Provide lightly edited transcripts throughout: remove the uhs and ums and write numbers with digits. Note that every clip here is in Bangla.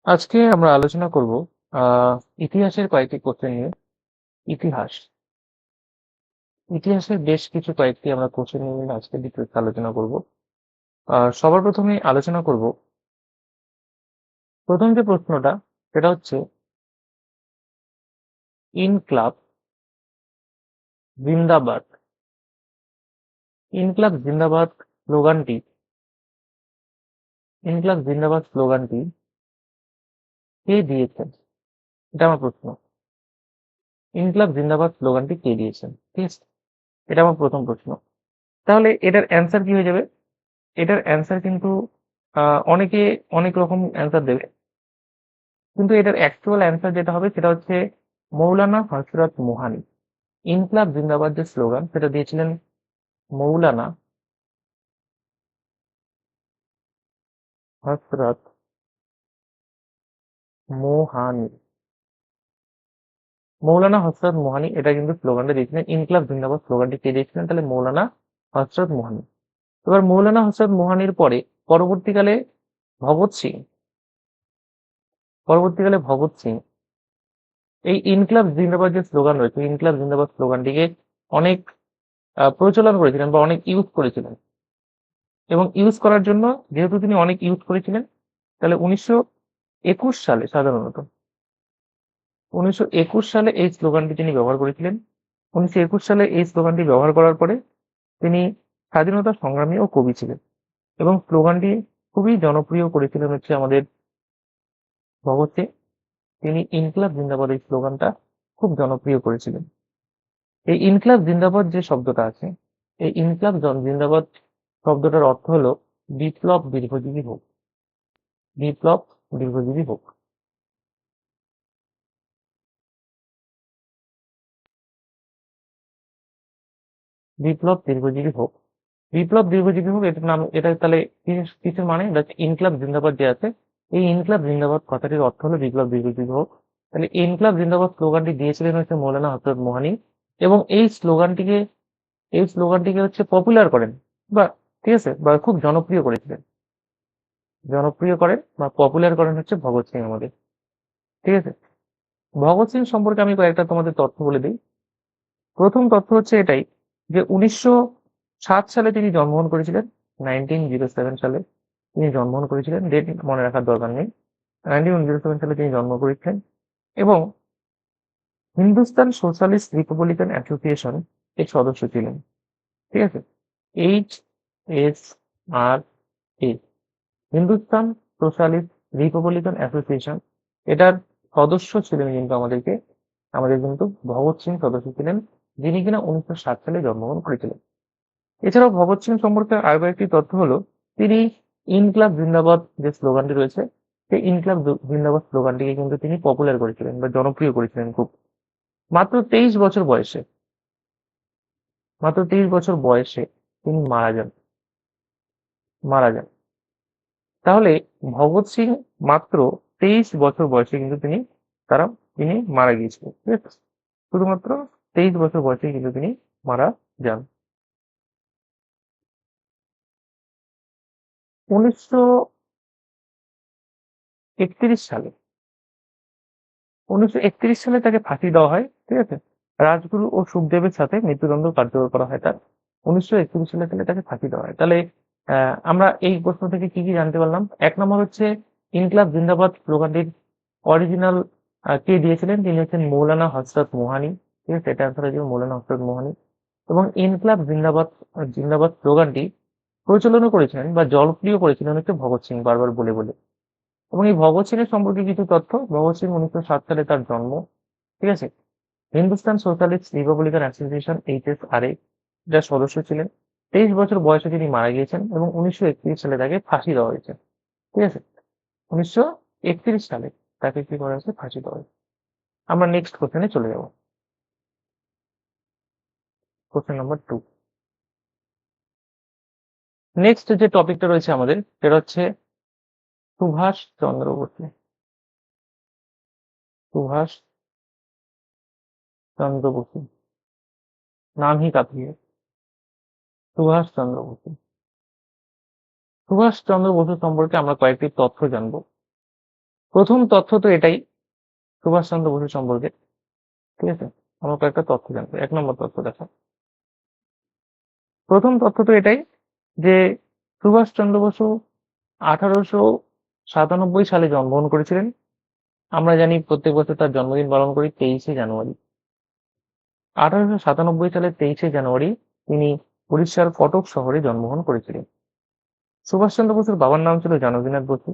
আজকে আমরা আলোচনা করব আহ ইতিহাসের কয়েকটি কোশ্চেন নিয়ে। ইতিহাস ইতিহাসের বেশ কিছু কয়েকটি আমরা কোশ্চেন নিয়ে আজকে ডিটেলস আলোচনা করব। সবার প্রথমে আলোচনা করব প্রথম যে প্রশ্নটা, সেটা হচ্ছে ইনক্লাব জিন্দাবাদ। ইনক্লাব জিন্দাবাদ স্লোগানটি ইনক্লাব জিন্দাবাদ স্লোগানটি কে দিয়েছেন? এটা আমার প্রশ্ন। ইনক্লাব জিন্দাবাদ স্লোগানটি কে দিয়েছেন? ঠিক আছে, এটা আমার প্রথম প্রশ্ন। তাহলে এটার অ্যান্সার কি হয়ে যাবে? এটার অ্যান্সার কিন্তু অনেকে অনেক রকম অ্যান্সার দেবে, কিন্তু এটার অ্যাকচুয়াল অ্যান্সার যেটা হবে সেটা হচ্ছে মৌলানা হযরত মোহানি। ইনকলাব জিন্দাবাদ যে স্লোগান, সেটা দিয়েছিলেন মৌলানা হযরত মোহানি। মৌলানা হযরত মোহানি এটা কিন্তু স্লোগানটা দিয়েছিলেন। ইনকলাব জিন্দাবাদ স্লোগানটি কে দিয়েছিলেন? তাহলে মৌলানা হযরত মোহানি। এবার মৌলানা হযরত মোহানির পরে পরবর্তীকালে ভগৎ সিং পরবর্তীকালে ভগৎ সিং এই ইনকলাব জিন্দাবাদ যে স্লোগান রয়েছে, ইনকলাব জিন্দাবাদ স্লোগানটিকে অনেক প্রচলন করেছিলেন বা অনেক ইউজ করেছিলেন। এবং ইউজ করার জন্য, যেহেতু তিনি অনেক ইউজ করেছিলেন, তাহলে 1921 সালে, সাধারণত 1921 সালে এই স্লোগানটি তিনি ব্যবহার করেছিলেন। 1921 সালে এই স্লোগানটি ব্যবহার করার পরে তিনি স্বাধীনতা সংগ্রামী ও কবি ছিলেন, এবং স্লোগানটি খুবই জনপ্রিয় করেছিলেন হচ্ছে আমাদের ভগৎ সিং। তিনি ইনকলাব জিন্দাবাদ এই স্লোগানটা খুব জনপ্রিয় করেছিলেন। এই ইনকলাব জিন্দাবাদ যে শব্দটা আছে, এই ইনকলাব জিন্দাবাদ শব্দটার অর্থ হলো বিপ্লব দীর্ঘজীবী হোক। বিপ্লব দীর্ঘজীবী হোক। বিপ্লব দীর্ঘজীবী হোক। বিপ্লব দীর্ঘজীবী হোক, এটার নাম, এটা তাহলে কিসের মানে? এটা হচ্ছে ইনকলাব জিন্দাবাদ যে আছে, এই ইনকলাব জিন্দাবাদ কথাটির অর্থ হলো বিপ্লব দীর্ঘজীবী হোক। তাহলে ইনকলাব জিন্দাবাদ স্লোগানটি দিয়েছিলেন হচ্ছে মৌলানা হযরত মোহানি, এবং এই স্লোগানটিকে হচ্ছে পপুলার করেন, বা ঠিক আছে, বা খুব জনপ্রিয় করেছিলেন, জনপ্রিয় করেন বা পপুলার করেন হচ্ছে ভগৎ সিং আমাদের। ঠিক আছে, ভগৎ সিং সম্পর্কে আমি কয়েকটা তোমাদের তথ্য বলে দিই। প্রথম তথ্য হচ্ছে এটাই যে 1907 সালে তিনি জন্মগ্রহণ করেছিলেন। 1907 সালে তিনি জন্মগ্রহণ করেছিলেন, ডেট মনে রাখার দরকার নেই। 1907 সালে তিনি জন্ম করেছিলেন, এবং হিন্দুস্তান সোশ্যালিস্ট রিপাবলিকান অ্যাসোসিয়েশন এর সদস্য ছিলেন। ঠিক আছে, HSRA, Hindustan socialist Republican association, এটার সদস্য ছিলেন কিন্তু আমাদের কিন্তু ভগৎ সিং সদস্য ছিলেন, যিনি কিনা 1907 সালে জন্মগ্রহণ করেছিলেন। এছাড়াও ভগৎ সিং সম্পর্কে আরো একটি তথ্য হলো, তিনি ইনকলাব জিন্দাবাদ যে স্লোগানটি রয়েছে, সেই ইনকলাব জিন্দাবাদ স্লোগানটিকে কিন্তু তিনি পপুলার করেছিলেন বা জনপ্রিয় করেছিলেন খুব। মাত্র 23 বছর বয়সে, মাত্র 23 বছর বয়সে তিনি মারা যান। তাহলে ভগৎ সিং মাত্র 23 বছর বয়সে কিন্তু তিনি মারা গিয়েছিলেন। ঠিক আছে, শুধুমাত্র 23 বছর বয়সে কিন্তু তিনি মারা যান। 1931 সালে 1931 সালে তাকে ফাঁসি দেওয়া হয়। ঠিক আছে, রাজগুরু ও সুখদেবের সাথে মৃত্যুদণ্ড কার্যকর করা হয় তার। 1931 সালে তাকে ফাঁসি দেওয়া হয়। তাহলে আমরা এই প্রশ্ন থেকে কি কি জানতে পারলাম? এক নম্বর হচ্ছে ইনকলাব জিন্দাবাদ স্লোগানটির অরিজিনাল কে দিয়েছিলেন? তিনি হচ্ছেন মৌলানা হযরত মোহানি। ঠিক আছে, এটা আনসার হয়ে যাবে মৌলানা হযরত মোহানি। এবং ইনকলাব জিন্দাবাদ জিন্দাবাদ স্লোগানটি প্রচলনও করেছিলেন বা জনপ্রিয় করেছিলেন হচ্ছে ভগৎ সিং, বারবার বলে বলে। এবং এই ভগৎ সিং এর সম্পর্কে কিছু তথ্য: ভগৎ সিং 1907 সালে তার জন্ম। ঠিক আছে, Hindustan socialist Republican association HSRA যার সদস্য ছিলেন। 23 বছর বয়সে তিনি মারা গিয়েছেন, এবং 1931 সালে তাকে ফাঁসি দেওয়া হয়েছে। ঠিক আছে, 1931 সালে তাকে কি করা হয়েছে? ফাঁসি দেওয়া হয়েছে। আমরা নেক্সট কোশ্চেনে চলে যাব। Question number 2। নেক্সট যে টপিকটা রয়েছে আমাদের, সেটা হচ্ছে সুভাষ চন্দ্র বসু। সুভাষ চন্দ্র বসু, नाम ही काफी है। সুভাষ চন্দ্র বসু। সুভাষ চন্দ্র বসু সম্পর্কে আমরা কয়েকটি তথ্য জানবো। প্রথম তথ্য তো এটাই সুভাষচন্দ্র বসু সম্পর্কে, ঠিক আছে। আমার কয়েকটা তথ্য জানবে। 1 নম্বর তথ্য দেখো, প্রথম তথ্য তো এটাই যে সুভাষচন্দ্র বসু 1897 সালে জন্মগ্রহণ করেছিলেন। আমরা জানি প্রত্যেক বছর তার জন্মদিন পালন করি 23শে জানুয়ারি। 1897 সালের 23শে জানুয়ারি তিনি উড়িষ্যার কটক শহরে জন্মগ্রহণ করেছিলেন। সুভাষচন্দ্র বসুর বাবার নাম ছিল জানকীনাথ বসু।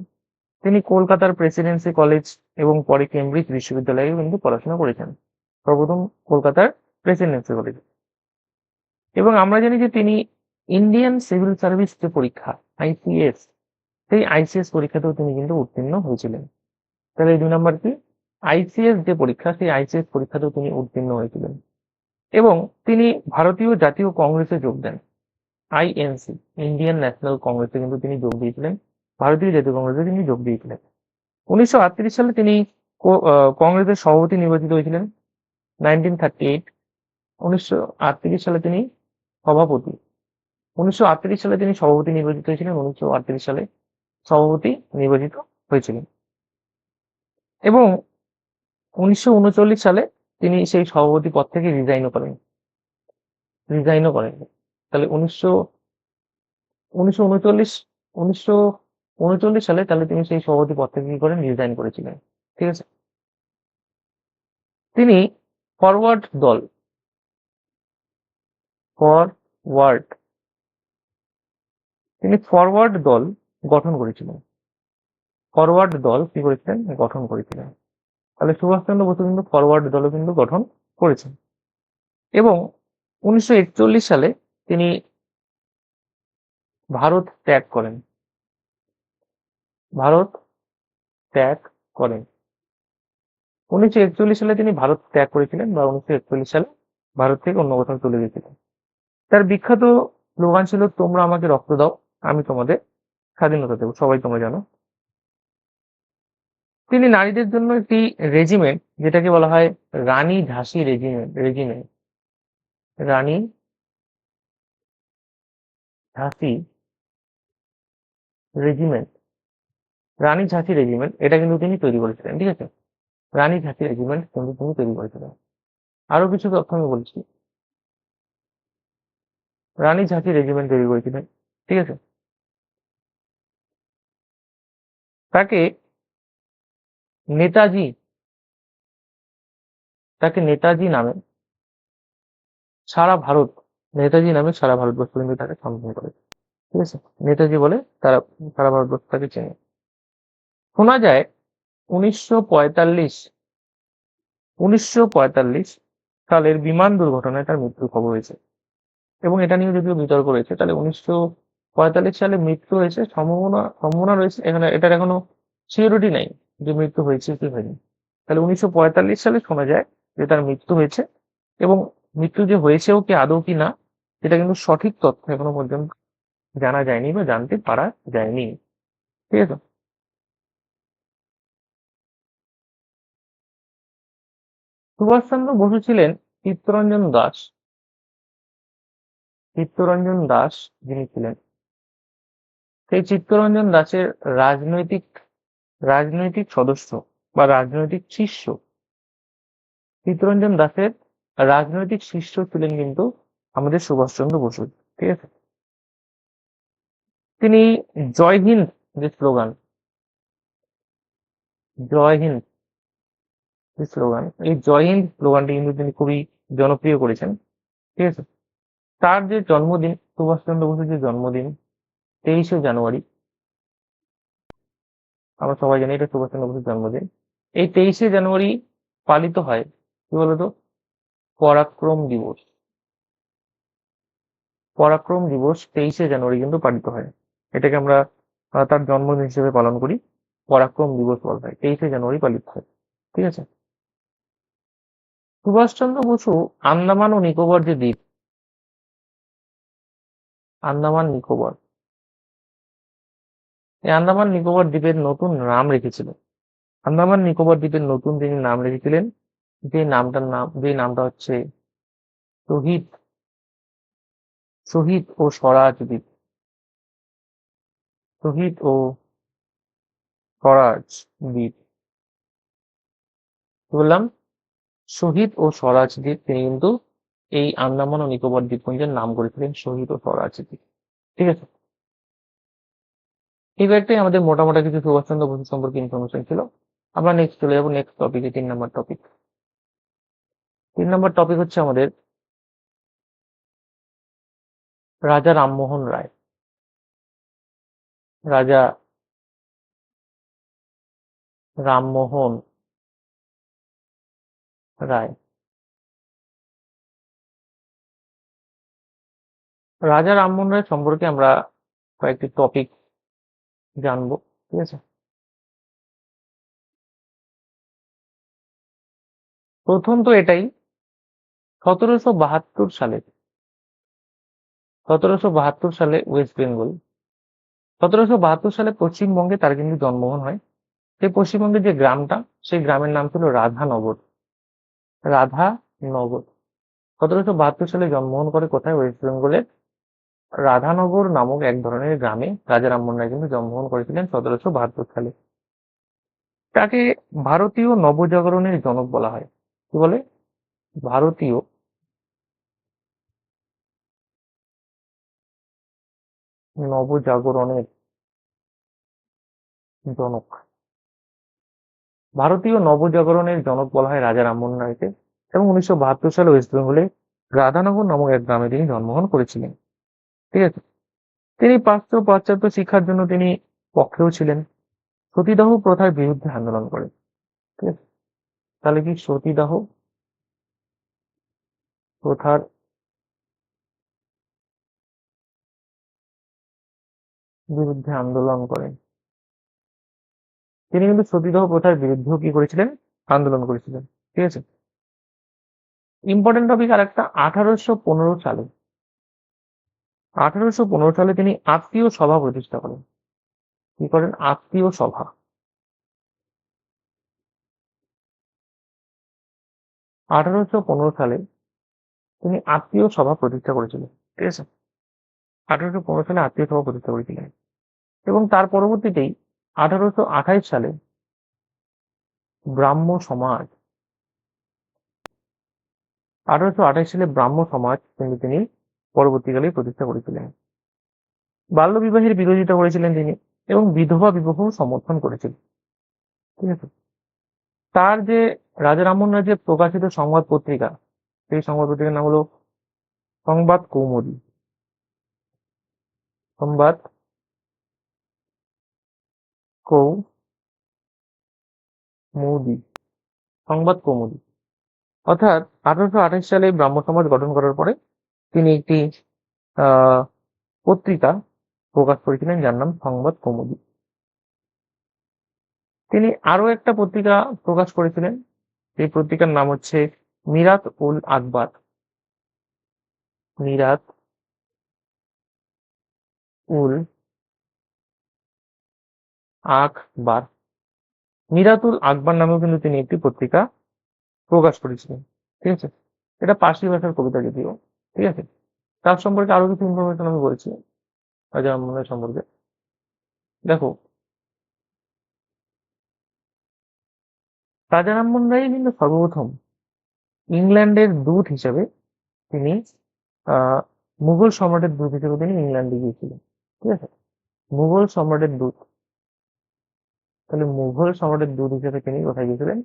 তিনি কলকাতার প্রেসিডেন্সি কলেজ এবং পরে কেমব্রিজ বিশ্ববিদ্যালয়ে কিন্তু পড়াশোনা করেছেন। সর্বপ্রথম কলকাতার প্রেসিডেন্সি কলেজ। এবং আমরা জানি যে তিনি ইন্ডিয়ান সিভিল সার্ভিস যে পরীক্ষা আইসিএস, সেই আইসিএস পরীক্ষাতেও তিনি কিন্তু উত্তীর্ণ হয়েছিলেন। তাহলে এই 2 নম্বর কি, আইসিএস যে পরীক্ষা, সেই আইসিএস পরীক্ষাতেও তিনি উত্তীর্ণ হয়েছিলেন। এবং তিনি ভারতীয় জাতীয় কংগ্রেসে যোগ দেন, আইএনসি, ইন্ডিয়ান ন্যাশনাল কংগ্রেসে কিন্তু তিনি যোগ দিয়েছিলেন। ভারতীয় জাতীয় কংগ্রেসে তিনি যোগ দিয়েছিলেন। 1938 সালে তিনি কংগ্রেসের সভাপতি নির্বাচিত হয়েছিলেন। 1938, 1938 সালে তিনি সভাপতি 1938 সালে তিনি সভাপতি নির্বাচিত হয়েছিলেন। 1938 সালে সভাপতি নির্বাচিত হয়েছিলেন এবং 1939 সালে তিনি সেই সভাপতি পদ থেকে রিজাইনও করেন। তাহলে 1939 সালে তাহলে তিনি সেই সভাপতি পদ থেকে কি করেন, রিজাইন করেছিলেন, ঠিক আছে। তিনি ফরওয়ার্ড দল ফরওয়ার্ড তিনি ফরওয়ার্ড দল গঠন করেছিলেন। ফরওয়ার্ড দল কি করেছিলেন, গঠন করেছিলেন। তাহলে সুভাষচন্দ্র বসু কিন্তু ফরওয়ার্ড দলও কিন্তু গঠন করেছেন। এবং 1941 সালে তিনি ভারত ত্যাগ করেন। ভারত ত্যাগ করেন 1941 সালে তিনি ভারত ত্যাগ করেছিলেন, বা 1941 সালে ভারত থেকে অন্য কোথাও চলে গেছিলেন। তার বিখ্যাত স্লোগান ছিল, তোমরা আমাকে রক্ত দাও, আমি তোমাদের স্বাধীনতা দেবো। সবাই তোমরা জানো। তিনি নারীদের জন্য একটি রেজিমেন্ট, যেটাকে বলা হয় রানী ঝাঁসি রেজিমেন্ট রানী ঝাঁসি রেজিমেন্ট রানী ঝাঁসি রেজিমেন্ট, এটা কিন্তু তিনি তৈরি করেছিলেন, ঠিক আছে। রানী ঝাঁসি রেজিমেন্ট কিন্তু তিনি তৈরি করেছিলেন। আরো কিছু তথ্য আমি বলছি। রানী ঝাঁসি রেজিমেন্ট তৈরি করেছিলেন, ঠিক আছে। তাকে নেতাজি তাকে নেতাজি নামে সারা ভারত নেতাজি নামে সারা ভারতবর্ষ কিন্তু তাকে সম্বোধন করে, ঠিক আছে। নেতাজি বলে তারা সারা ভারতবর্ষ তাকে চেনে। শোনা যায় 1945 1945 সালের বিমান দুর্ঘটনায় তার মৃত্যুর খবর হয়েছে। এবং এটা নিয়ে যদিও বিতর্ক রয়েছে, তাহলে 1945 সালে মৃত্যু হয়েছে, সম্ভাবনা সম্ভাবনা রয়েছে, এখানে এটার এখনো সিওরিটি নাই যে মৃত্যু হয়েছে কি হয়নি। তাহলে 1945 সালে শোনা যায় যে তার মৃত্যু হয়েছে। এবং মৃত্যু যে হয়েছেও কি আদৌ কি না, সেটা কিন্তু সঠিক তথ্য এখনো পর্যন্ত জানা যায়নি বা জানতে পারা যায়নি, ঠিক আছে। সুভাষচন্দ্র বসু ছিলেন চিত্তরঞ্জন দাস চিত্তরঞ্জন দাস যিনি ছিলেন, সেই চিত্তরঞ্জন দাসের রাজনৈতিক রাজনৈতিক সদস্য বা রাজনৈতিক শিষ্য। চিত্তরঞ্জন দাসের রাজনৈতিক শিষ্য ছিলেন কিন্তু আমাদের সুভাষচন্দ্র বসু, ঠিক আছে। তিনি জয় হিন্দ যে স্লোগান জয় হিন্দ যে স্লোগান এই জয় হিন্দ স্লোগানটি কিন্তু তিনি খুবই জনপ্রিয় করেছেন, ঠিক আছে। তার যে জন্মদিন, সুভাষচন্দ্র বসুর যে জন্মদিন 23শে জানুয়ারি, আমরা সবাই জানি এটা সুভাষচন্দ্র বসুর জন্মদিন। এই 23শে জানুয়ারি পালিত হয় কি বলতো, পরাক্রম দিবস। পরাক্রম দিবস 23শে জানুয়ারি কিন্তু পালিত হয়। এটাকে আমরা তার জন্মদিন হিসেবে পালন করি। পরাক্রম দিবস বলা হয়, 23শে জানুয়ারি পালিত হয়, ঠিক আছে। সুভাষচন্দ্র বসু আন্দামান ও নিকোবর যে দ্বীপ, আন্দামান নিকোবর এই আন্দামান নিকোবর দ্বীপের নতুন নাম রেখেছিল। আন্দামান নিকোবর দ্বীপের নতুন তিনি নাম রেখেছিলেন, যে নামটা হচ্ছে শহীদ শহীদ ও স্বরাজ দ্বীপ। শহীদ ও স্বরাজ দ্বীপ, কি বললাম, শহীদ ও স্বরাজ দ্বীপ, তিনি কিন্তু এই আন্দামান ও নিকোবর দ্বীপপুঞ্জের নাম করেছিলেন শহীদ ও স্বরাজ দ্বীপ। ঠিক আছে, এই কয়েকটাই আমাদের মোটামোটা কিছু সুভাষচন্দ্র বসু সম্পর্কে ইনফরমেশন ছিল। আমরা নেক্সট চলে যাবো নেক্সট টপিকে, 3 নম্বর টপিক। 3 নম্বর টপিক হচ্ছে আমাদের রাজা রামমোহন রায়। রাজা রামমোহন রায়। রাজা রামমোহন রায় সম্পর্কে আমরা কয়েকটি টপিক জানবো। ঠিক আছে, প্রথম তো এটাই, 1772 সালে, 1772 সালে ওয়েস্ট বেঙ্গল, 1772 সালে পশ্চিমবঙ্গে তার কিন্তু জন্মগ্রহণ হয়। সেই পশ্চিমবঙ্গের যে গ্রামটা, সেই গ্রামের নাম ছিল রাধানগর। রাধানগর 1772 সালে জন্মগ্রহণ করে কোথায়, ওয়েস্ট বেঙ্গলের রাধানগর নামক এক ধরনের গ্রামে রাজা রামমোহন রায় কিন্তু জন্মগ্রহণ করেছিলেন 1772 সালে। তাকে ভারতীয় নবজাগরণের জনক বলা হয়। কি বলে? ভারতীয় নবজাগরণের জনক। ভারতীয় নবজাগরণের জনক বলা হয় রাজা রামমোহন রায়কে। এবং 1972 সালে ওয়েস্ট বেঙ্গলে রাধানগর নামক এক গ্রামে তিনি জন্মগ্রহণ করেছিলেন। ঠিক আছে, তিনি পাশ্চাত্য শিক্ষার জন্য তিনি পক্ষেও ছিলেন। সতীদাহ প্রথার বিরুদ্ধে আন্দোলন করেন। ঠিক আছে, তাহলে কি সতীদাহ প্রথার বিরুদ্ধে আন্দোলন করেন। তিনি কিন্তু সতীদাহ প্রথার বিরুদ্ধেও কি করেছিলেন, আন্দোলন করেছিলেন। ঠিক আছে, ইম্পর্টেন্ট টপিক আর একটা, 1815 সালে, 1815 সালে তিনি আত্মীয় সভা প্রতিষ্ঠা করেন। কি করেন? আত্মীয় সভা। 1815 সালে তিনি আত্মীয় সভা প্রতিষ্ঠা করেছিলেন। ঠিক আছে, 1815 সালে আত্মীয় সভা প্রতিষ্ঠা করেছিলেন। এবং তার পরবর্তীতেই 1828 সালে ব্রাহ্ম সমাজ, 1828 সালে ব্রাহ্ম সমাজ কিন্তু তিনি পরবর্তীকালে প্রতিষ্ঠা করেছিলেন। বাল্য বিবাহের বিরোধিতা করেছিলেন তিনি, এবং বিধবা বিবাহ সমর্থন করেছিলেন। ঠিক আছে, তার যে রাজা রামমোহন রায়ের যে প্রকাশিত সংবাদ পত্রিকা, সেই সংবাদ পত্রিকার নাম হলো সংবাদ কৌমুদী। সংবাদ কৌমুদী, সংবাদ কৌমুদী। অর্থাৎ 1828 সালে ব্রাহ্ম সমাজ গঠন করার পরে তিনি একটি আহ পত্রিকা প্রকাশ করেছিলেন, যার নাম সংবাদ কৌমুদী। তিনি আরো একটা পত্রিকা প্রকাশ করেছিলেন, সেই পত্রিকার নাম হচ্ছে মিরাত উল আকবর। মিরাত উল আকবর, মিরাতুল আকবর নামেও কিন্তু তিনি একটি পত্রিকা প্রকাশ করেছিলেন। ঠিক আছে, এটা পার্সি ভাষার কবিতা যদিও। ঠিক আছে, তার সম্পর্কে আরো কিছু ইনফরমেশন আমি বলছি রাজা রামমোহন রায় সম্পর্কে। দেখো, রাজা রামমোহন রায় কিন্তু সর্বপ্রথম ইংল্যান্ডের দূত হিসেবে তিনি আহ মুঘল সম্রাটের দূত হিসেবে তিনি ইংল্যান্ডে গিয়েছিলেন। ঠিক আছে, মুঘল সম্রাটের দূত। তাহলে মুঘল সম্রাটের দূত হিসেবে তিনি কোথায় গিয়েছিলেন?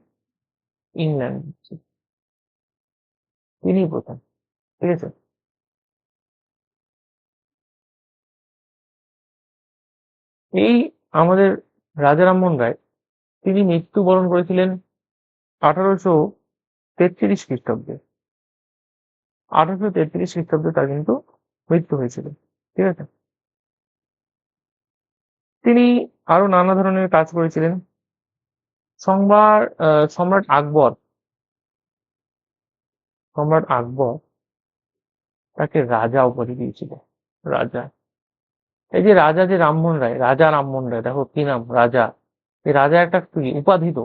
ইংল্যান্ড। তিনি প্রথম। ঠিক আছে, এই আমাদের রাজা রামমোহন রায় তিনি মৃত্যুবরণ করেছিলেন 1833 খ্রিস্টাব্দে। 1833 খ্রিস্টাব্দে তার কিন্তু মৃত্যু হয়েছিল। ঠিক আছে, তিনি আরো নানা ধরনের কাজ করেছিলেন। সংবার সম্রাট আকবর, সম্রাট আকবর তাকে রাজা উপাধি দিয়েছিল। রাজা, এই যে রাজা যে রামমোহন রায়, রাজা রামমোহন রায়, দেখো কি নাম, রাজা। এই রাজা একটা কি উপাধি, তো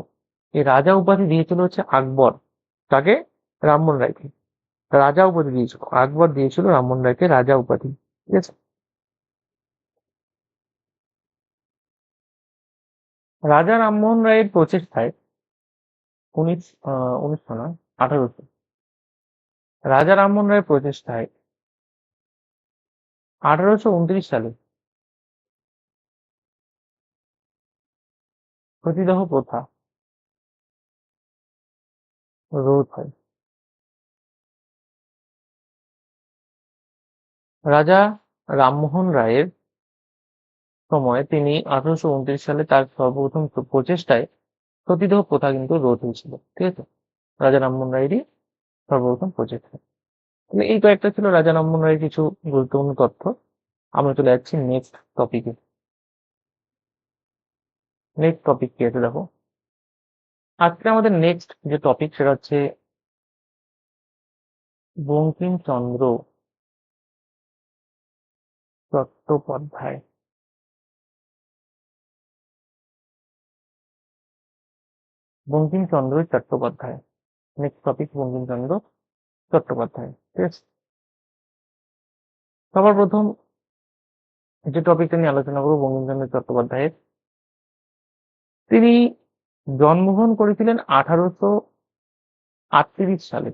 এই রাজা উপাধি দিয়েছিল হচ্ছে আকবর তাকে, রামমোহন রায়কে রাজা উপাধি দিয়েছিল। আকবর দিয়েছিল রামমোহন রায়কে রাজা উপাধি। ঠিক আছে, রাজা রামমোহন রায়ের প্রচেষ্টায় উনিশশো নয়, 1800 রাজা রামমোহন রায়ের প্রচেষ্টায় 1829 সালে সতীদাহ প্রথা রোধ হয়। রাজা রামমোহন রায়ের সময় তিনি 1829 সালে তার সর্বপ্রথম প্রচেষ্টায় সতীদাহ প্রথা কিন্তু রোধ হয়েছিল। ঠিক আছে, রাজা রামমোহন রায়েরই সর্বপ্রথম প্রচেষ্টা। তাহলে এই কয়েকটা ছিল রাজা রামমোহন রায়ের কিছু গুরুত্বপূর্ণ তথ্য। আমরা চলে যাচ্ছি নেক্সট টপিকে। নেক্সট টপিক কি আছে দেখো, আজকে আমাদের নেক্সট যে টপিক সেটা হচ্ছে বঙ্কিমচন্দ্র চট্টোপাধ্যায়। Bankimchandra Chattopadhyay, next topic Bankimchandra Chattopadhyay. ঠিক আছে, সবার প্রথম যে টপিকটা নিয়ে আলোচনা করবো বঙ্কিমচন্দ্র চট্টোপাধ্যায়ের, তিনি জন্মগ্রহণ করেছিলেন 1838 সালে।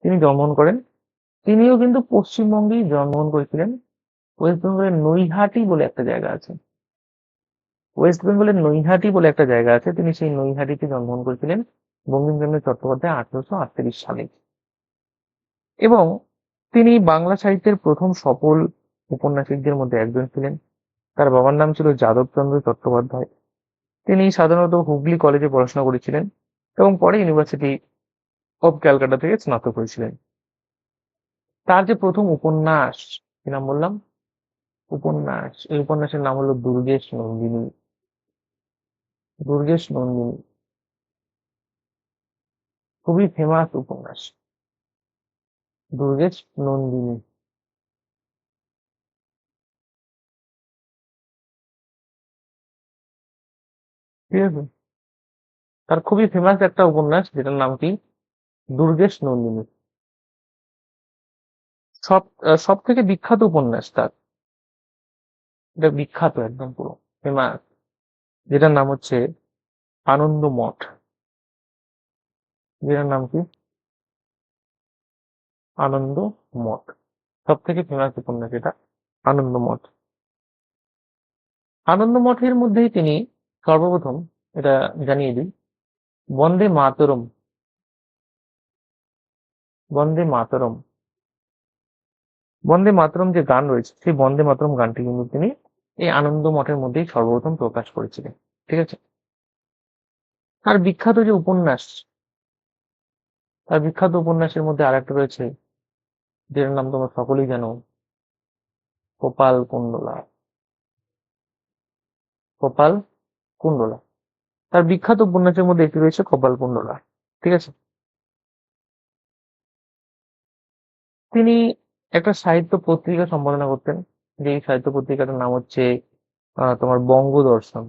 তিনি জন্মগ্রহণ করেন, তিনিও কিন্তু পশ্চিমবঙ্গেই জন্মগ্রহণ করেছিলেন। ওয়েস্ট বেঙ্গলের নৈহাটি বলে একটা জায়গা আছে, ওয়েস্ট বেঙ্গলের নৈহাটি বলে একটা জায়গা আছে, তিনি সেই নৈহাটিতে জন্মগ্রহণ করেছিলেন বঙ্কিমচন্দ্র চট্টোপাধ্যায় 1838 সালে। এবং তিনি বাংলা সাহিত্যের প্রথম সফল উপন্যাসিকদের মধ্যে একজন ছিলেন। তার বাবার নাম ছিল যাদবচন্দ্র চট্টোপাধ্যায়। তিনি সাধারণত হুগলি কলেজে পড়াশোনা করেছিলেন এবং পরে ইউনিভার্সিটি অব ক্যালকাটা থেকে স্নাতক হয়েছিলেন। তার যে প্রথম উপন্যাস, কি নাম বললাম, উপন্যাস, এই উপন্যাসের নাম হলো দুর্গেশ নন্দিনী। দুর্গেশ নন্দিনী খুবই ফেমাস উপন্যাস, দুর্গেশ নন্দিনী। ঠিক আছে, তার খুবই ফেমাস একটা উপন্যাস যেটার নাম কি, দুর্গেশ নন্দিনী। সব থেকে বিখ্যাত উপন্যাস তার, এটা বিখ্যাত একদম পুরো ফেমাস, যেটার নাম হচ্ছে আনন্দ মঠ। যেটার নাম কি, আনন্দ মঠ। সব থেকে ফেমাস উপন্যাস এটা, আনন্দ মঠ। আনন্দ মঠের মধ্যেই তিনি সর্বপ্রথম, এটা জানিয়ে দিই, বন্দে মাতরম, বন্দে মাতরম, বন্দে মাতরম যে গান রয়েছে সেই বন্দে মাতরম গানটি কিন্তু তিনি এই আনন্দ মঠের মধ্যেই সর্বপ্রথম প্রকাশ করেছিলেন। ঠিক আছে, তার বিখ্যাত যে উপন্যাস, তার বিখ্যাত উপন্যাসের মধ্যে আরেকটা রয়েছে যেটার নাম তোমরা সকলেই জানো, কপাল কুণ্ডলা। কপাল কুণ্ডলা, তার বিখ্যাত উপন্যাসের মধ্যে একটি রয়েছে কপাল কুণ্ডলা। ঠিক আছে, তিনি একটা সাহিত্য পত্রিকা সম্পাদনা করতেন, যে সাহিত্য পত্রিকাটার নাম হচ্ছে তোমার বঙ্গদর্শন।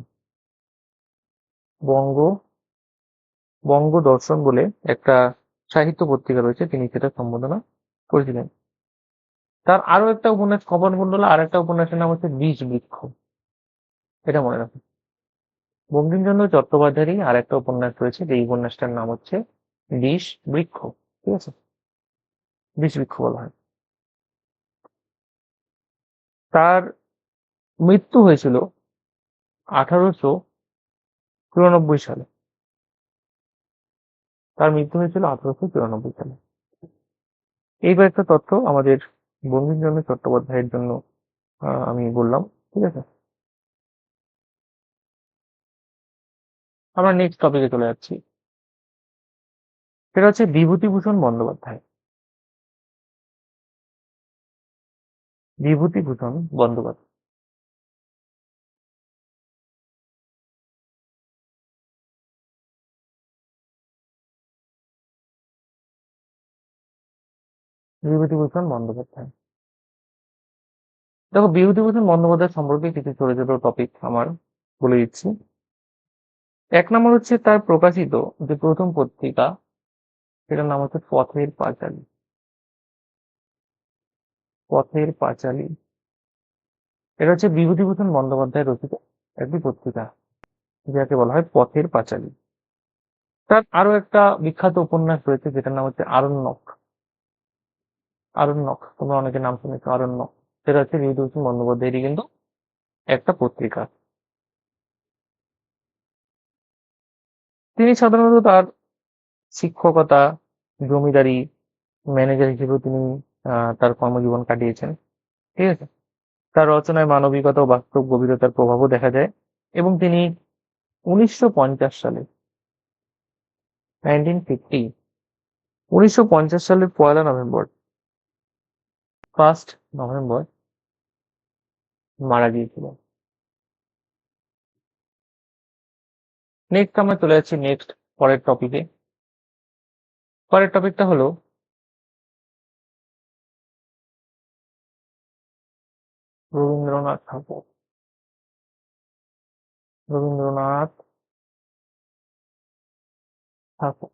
বঙ্গ বঙ্গদর্শন বলে একটা সাহিত্য পত্রিকা রয়েছে, তিনি সেটা সম্পাদনা করেছিলেন। তার আরো একটা উপন্যাস কপাল কুণ্ডলা, আর একটা উপন্যাসের নাম হচ্ছে বীজ বৃক্ষ। এটা মনে রাখো, বঙ্কিমচন্দ্র চট্টোপাধ্যায়েরই আর একটা উপন্যাস রয়েছে, যে উপন্যাসটার নাম হচ্ছে বিষ বৃক্ষ। ঠিক আছে, বিষ বৃক্ষ বলা হয়। তার মৃত্যু হয়েছিল 1894 সালে। তার মৃত্যু হয়েছিল 1894 সালে। এই কয়েকটা তথ্য আমাদের বঙ্কিমচন্দ্র চট্টোপাধ্যায়ের জন্য আমি বললাম। ঠিক আছে, আমরা নেক্সট টপিকে চলে যাচ্ছি, সেটা হচ্ছে বিভূতিভূষণ বন্দ্যোপাধ্যায়। বিভূতিভূষণ বন্দ্যোপাধ্যায়, বিভূতিভূষণ বন্দ্যোপাধ্যায়। দেখো, বিভূতিভূষণ বন্দ্যোপাধ্যায় সম্পর্কে কিছু ছোট ছোট টপিক আমার বলে দিচ্ছি। এক নম্বর হচ্ছে তার প্রকাশিত যে প্রথম পত্রিকা, সেটার নাম হচ্ছে পথের পাঁচালী। পথের পাঁচালী, এটা হচ্ছে বিভূতিভূষণ বন্দ্যোপাধ্যায় রচিত একটি পত্রিকা, যাকে বলা হয় পথের পাঁচালী। তার আরো একটা বিখ্যাত উপন্যাস রয়েছে যেটার নাম হচ্ছে আরণ্যক। আরণ্যক, তোমরা অনেকে নাম শুনেছো আরণ্যক। সেটা হচ্ছে বিভূতিভূষণ বন্দ্যোপাধ্যায়েরই কিন্তু একটা পত্রিকা। তিনি সাধারণত তার শিক্ষকতা, জমিদারি, ম্যানেজার হিসেবেও তিনি তার কর্মজীবন কাটিয়েছেন। ঠিক আছে। তার রচনায় মানবিকতা ও বাস্তব গভীরতার প্রভাবও দেখা যায়। এবং তিনি 1950 সালে, 1950, 1950 সালের 1 নভেম্বর, 1 নভেম্বর মারা গিয়েছিলেন। নেক্সট আমরা চলে যাচ্ছি পরের টপিকে। পরের টপিকটা হলো রবীন্দ্রনাথ ঠাকুর। রবীন্দ্রনাথ ঠাকুর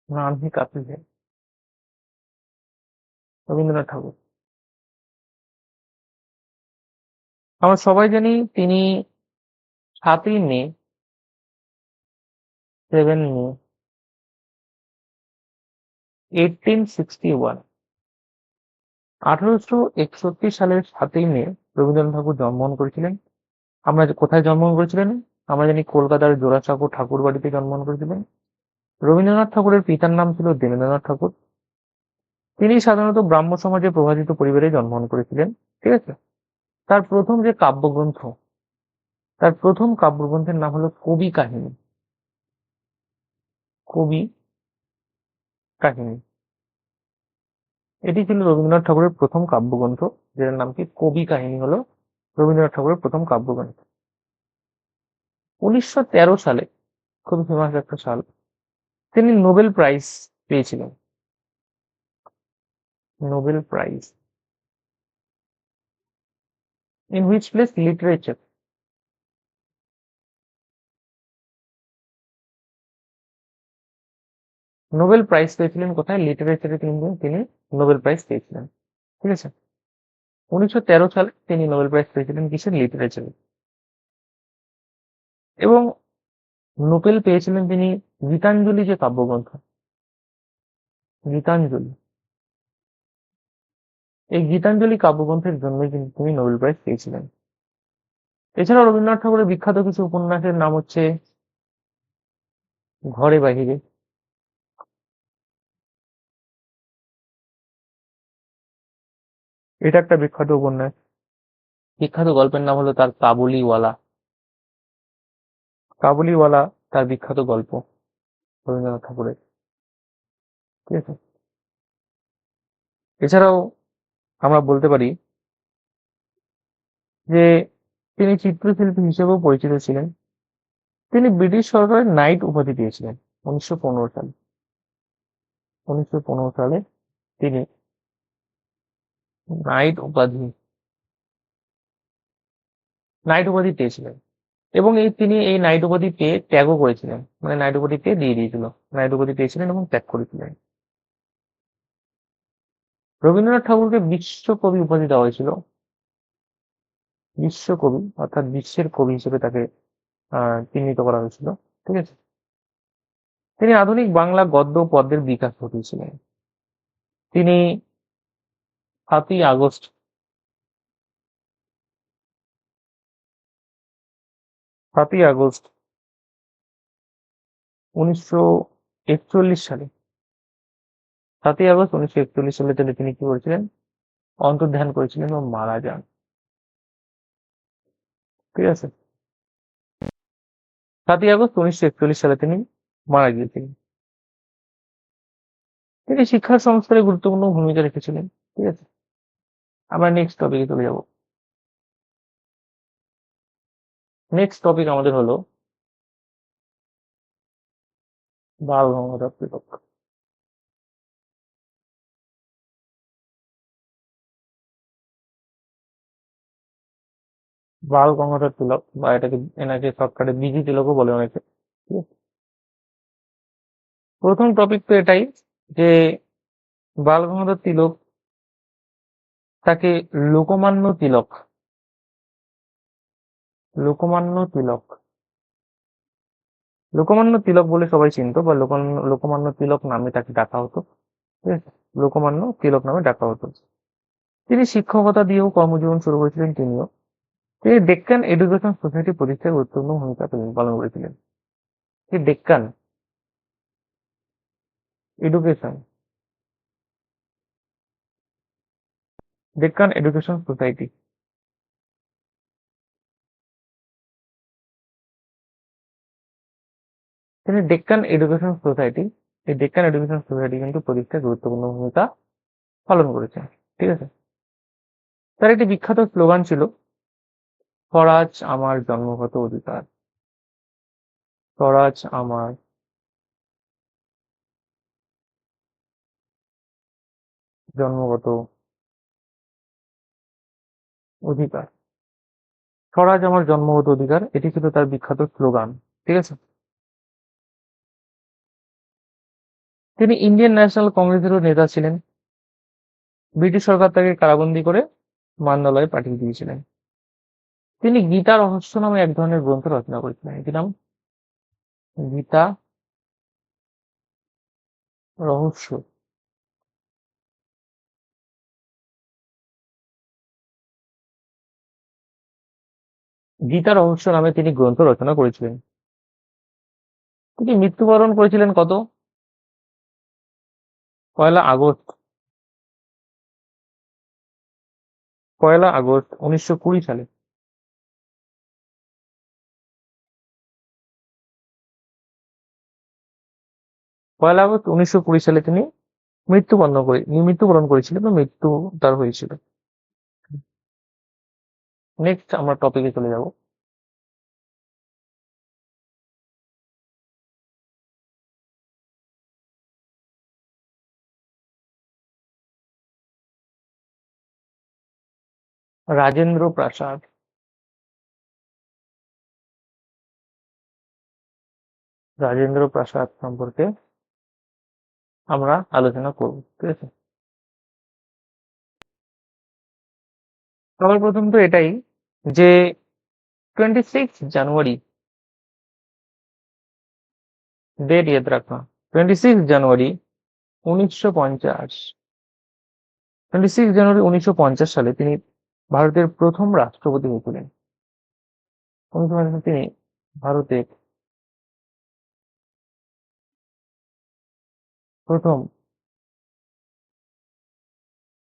नाम ही काफी है। রবীন্দ্রনাথ ঠাকুর, আমরা সবাই জানি তিনি 7ই মে, 7 মে 1861, 1861 সালের 7ই মে রবীন্দ্রনাথ ঠাকুর জন্মগ্রহণ করেছিলেন। আমরা কোথায় জন্মগ্রহণ করেছিলেন? আমরা জানি কলকাতার জোড়াসাঁকো ঠাকুর বাড়িতে জন্মগ্রহণ করেছিলেন। রবীন্দ্রনাথ ঠাকুরের পিতার নাম ছিল দেবেন্দ্রনাথ ঠাকুর। তিনি সাধারণত ব্রাহ্ম সমাজে প্রভাবিত পরিবারে জন্মগ্রহণ করেছিলেন। ঠিক আছে। তার প্রথম যে কাব্যগ্রন্থ, তার প্রথম কাব্যগ্রন্থের নাম হলো কবি কাহিনী। কবি কাহিনী, এটি ছিল রবীন্দ্রনাথ ঠাকুরের প্রথম কাব্যগ্রন্থ, যেটার নাম কি কবি কাহিনী হলো রবীন্দ্রনাথ ঠাকুরের প্রথম কাব্যগ্রন্থ। 1913 সালে, খুবই ফেমাস একটা সাল, তিনি নোবেল প্রাইজ পেয়েছিলেন। Nobel prize in which place? Literature. Nobel prize পেয়েছিলেন কোথায়? লিটারেচারে তিনি নোবেল প্রাইজ পেয়েছিলেন। ঠিক আছে। 1913 সালে তিনি নোবেল প্রাইজ পেয়েছিলেন কিসের? লিটারেচারে। এবং নোবেল পেয়েছিলেন তিনি গীতাঞ্জলি যে কাব্যগ্রন্থ, গীতাঞ্জলি, এই গীতাঞ্জলি কাব্যগ্রন্থের জন্যই কিন্তু তিনি নোবেল প্রাইজ পেয়েছিলেন। এছাড়াও রবীন্দ্রনাথ ঠাকুরের বিখ্যাত কিছু উপন্যাসের নাম হচ্ছে ঘরে বাহিরে, এটা একটা বিখ্যাত উপন্যাস। বিখ্যাত গল্পের নাম হলো তার কাবুলিওয়ালা। কাবুলিওয়ালা তার বিখ্যাত গল্প রবীন্দ্রনাথ ঠাকুরের। ঠিক আছে। এছাড়াও আমরা বলতে পারি যে তিনি চিত্রশিল্পী হিসেবেও পরিচিত ছিলেন। তিনি ব্রিটিশ সরকারের নাইট উপাধি পেয়েছিলেন 1915 সালে। 1915 সালে তিনি নাইট উপাধি নাইট উপাধি পেয়েছিলেন। এবং তিনি এই নাইট উপাধি পেয়ে ত্যাগও করেছিলেন, মানে নাইট উপাধি পেয়ে দিয়ে দিয়েছিল। নাইট উপাধি পেয়েছিলেন এবং ত্যাগ করেছিলেন। রবীন্দ্রনাথ ঠাকুরকে বিশ্বকবি উপাধি দেওয়া হয়েছিল। বিশ্বকবি অর্থাৎ বিশ্বের কবি হিসেবে তাকে চিহ্নিত করা হয়েছিল। ঠিক আছে। তিনি আধুনিক বাংলা গদ্য পদ্যের বিকাশ ঘটিয়েছিলেন। তিনি 7ই আগস্ট, 7ই আগস্ট 1941 সালে, 7ই আগস্ট 1941 সালে তিনি কি করেছিলেন? অন্তর্ধান করেছিলেন এবং মারা যান। ঠিক আছে। 7ই আগস্ট 1941 সালে তিনি মারা গিয়েছিলেন। তিনি শিক্ষা সংস্কারে গুরুত্বপূর্ণ ভূমিকা রেখেছিলেন। ঠিক আছে। আমরা নেক্সট টপিকে চলে যাব। নেক্সট টপিক আমাদের হলো বাল গঙ্গাধর তিলক। বাল গঙ্গাধর তিলক, বা এনাকে শর্টকাটে বিজি তিলকও বলে অনেকে। ঠিক আছে? প্রথম টপিক তো এটাই যে বাল গঙ্গাধর তিলক, তাকে লোকমান্য তিলক, লোকমান্য তিলক লোকমান্য তিলক বলে সবাই চিনতো, বা লোকমান্য তিলক নামে তাকে ডাকা হতো। ঠিক আছে, লোকমান্য তিলক নামে ডাকা হতো। তিনি শিক্ষকতা দিয়েও কর্মজীবন শুরু করেছিলেন তিনিও। তিনি ডেক্কান এডুকেশন সোসাইটি প্রতিষ্ঠায় গুরুত্বপূর্ণ ভূমিকা পালন করেছিলেন। এই Deccan education Deccan education society তিনি ডেক্কান এডুকেশন সোসাইটি এই ডেক্কান এডুকেশন সোসাইটি কিন্তু প্রতিষ্ঠায় গুরুত্বপূর্ণ ভূমিকা পালন করেছেন। ঠিক আছে, তার একটি বিখ্যাত স্লোগান ছিল, স্বরাজ আমার জন্মগত অধিকার, স্বরাজ আমার জন্মগত অধিকার, স্বরাজ আমার জন্মগত অধিকার, এটি ছিল তার বিখ্যাত স্লোগান। ঠিক আছে, তিনি ইন্ডিয়ান ন্যাশনাল কংগ্রেসেরও নেতা ছিলেন। ব্রিটিশ সরকার তাকে কারাবন্দী করে মান্দালয়ে পাঠিয়ে দিয়েছিলেন। তিনি গীতা রহস্য নামে এক ধরনের গ্রন্থ রচনা করেছিলেন। এটির নাম গীতা রহস্য। গীতা রহস্য নামে তিনি গ্রন্থ রচনা করেছিলেন। তিনি মৃত্যুবরণ করেছিলেন কত? 1 আগস্ট 1920 সালে। 1 আগস্ট 1920 সালে তিনি মৃত্যুবরণ করেছিলেন, বা মৃত্যু তার হয়েছিল। নেক্সট আমরা টপিকে চলে যাব। রাজেন্দ্র প্রাসাদ। রাজেন্দ্র প্রাসাদ সম্পর্কে আমরা আলোচনা করব। ঠিক আছে, সবার প্রথম তো এটাই যে 26 জানুয়ারি, ডেট ইয়াদ রাখা, 26 জানুয়ারি 1950, 26 জানুয়ারি 1950 সালে তিনি ভারতের প্রথম রাষ্ট্রপতি হয়েছিলেন। 1950 তিনি ভারতের প্রথম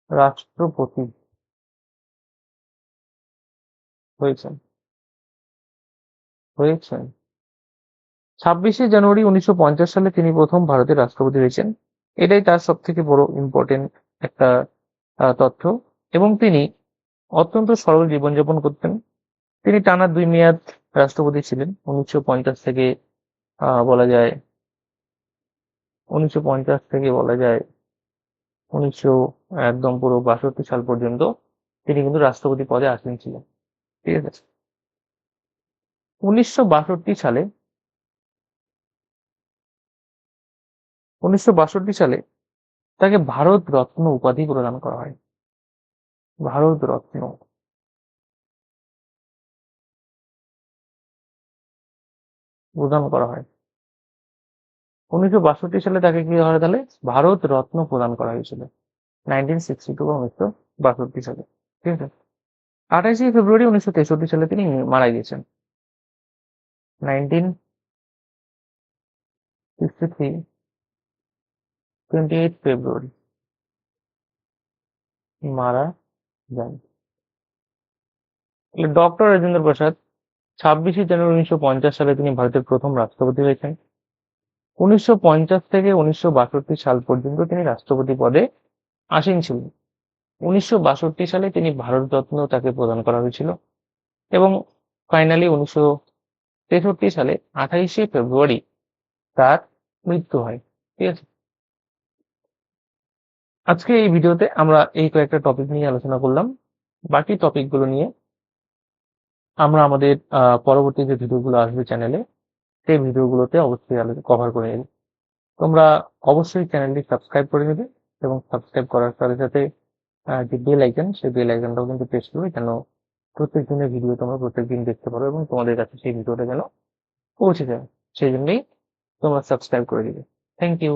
রাষ্ট্রপতি হয়েছেন হয়েছেন 26 জানুয়ারি 1950 সালে তিনি প্রথম ভারতের রাষ্ট্রপতি হয়েছেন। এটাই তার সব থেকে বড় ইম্পর্টেন্ট একটা তথ্য। এবং তিনি অত্যন্ত সরল জীবনযাপন করতেন। তিনি টানা 2 মেয়াদ রাষ্ট্রপতি ছিলেন। 1950 থেকে বলা যায় 1950 থেকে বলা যায় 1900 একদম পুরো 62 সাল পর্যন্ত তিনি কিন্তু রাষ্ট্রপতি পদে আসীন ছিলেন। ঠিক আছে, 1962 সালে 1962 সালে তাকে ভারত রত্ন উপাধি প্রদান করা হয়। ভারত রত্ন প্রদান করা হয়। 1962 সালে তাকে কি হয় তাহলে? ভারত রত্ন প্রদান করা হয়েছিল 1962 বা 1962 সালে। ঠিক আছে, 28 ফেব্রুয়ারি 1963 সালে তিনি মারা গিয়েছেন। 1963, 28 ফেব্রুয়ারি মারা যান। ডক্টর রাজেন্দ্র প্রসাদ 26 জানুয়ারি 1950 সালে তিনি ভারতের প্রথম রাষ্ট্রপতি হয়েছেন। 1950 থেকে 1962 সাল পর্যন্ত তিনি রাষ্ট্রপতি পদে আসীন ছিলেন। 1962 সালে তিনি ভারত রত্ন তাকে প্রদান করা হয়েছিল। এবং ফাইনালি 1963 সালে 28 ফেব্রুয়ারি তার মৃত্যু হয়। ঠিক আছে, আজকে এই ভিডিওতে আমরা এই কয়েকটা টপিক নিয়ে আলোচনা করলাম। বাকি টপিকগুলো নিয়ে আমরা আমাদের পরবর্তী যে ভিডিওগুলো আসবে চ্যানেলে, সেই ভিডিওগুলোতে অবশ্যই কভার করে নেব। তোমরা অবশ্যই চ্যানেলটি সাবস্ক্রাইব করে নেবে, এবং সাবস্ক্রাইব করার সাথে সাথে যে বেল আইকন, সেই বেল আইকনটাও কিন্তু প্রেস করবে, যেন প্রত্যেক দিনের ভিডিও তোমরা প্রত্যেক দিন দেখতে পারো এবং তোমাদের কাছে সেই ভিডিওটা যেন পৌঁছে যায়। সেই জন্যই তোমরা সাবস্ক্রাইব করে দিবে। Thank you.